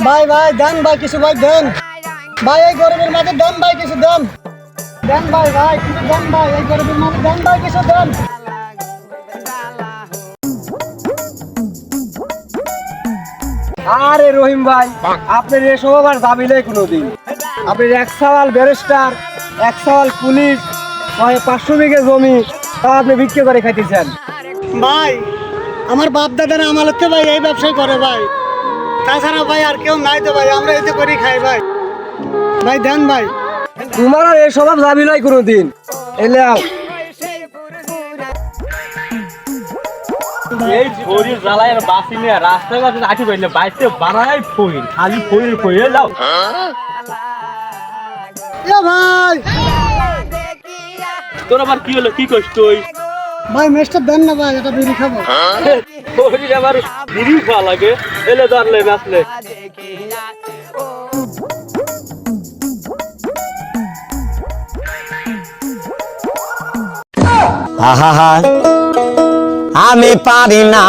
ভাই ভাই দেন ভাই কিছু ভাই দেন ভাই এই গরিবের মাঝে দেন ভাই কিছু দেন দেন ভাই ভাই কিছু দেন ভাই এই গরিবের মাঝে দেন ভাই কিছু দেন। আরে রহিম ভাই আপনার এসব আবার দাবি নেই কোনোদিন। আপনার এক সওয়াল ব্যারিস্টার, এক সওয়াল পুলিশ, 500 বিঘে জমি তা আপনি বিক্রি করে খাইতেছেন। ভাই আমার বাপ দাদারা আমালতে ভাই এই ব্যবসায় করে ভাই, তাছাড়া ভাই আর কেউ নাই তো ভাই, আমরা এতে করি খাই ভাই। ভাই দেন ভাই। তোমার আর এসব দাবি নাই কোনোদিন। এলে আও এই ফরির জ্বালায় বাসি নিয়ে রাস্তায় বাসে আঠি পাইলে বাইতে বানাই ফরির খালি ফরির ফরিয়ে যাও। এ ভাই তোর আবার কি হলো, কি করিস তুই? ভাই মেসটা দেন না ভাই, এটা বিড়ি খাবো। ফরির আবার বিড়ি খাওয়া লাগে, এলে ধরলে বাসলে। আহা আমি পারি না।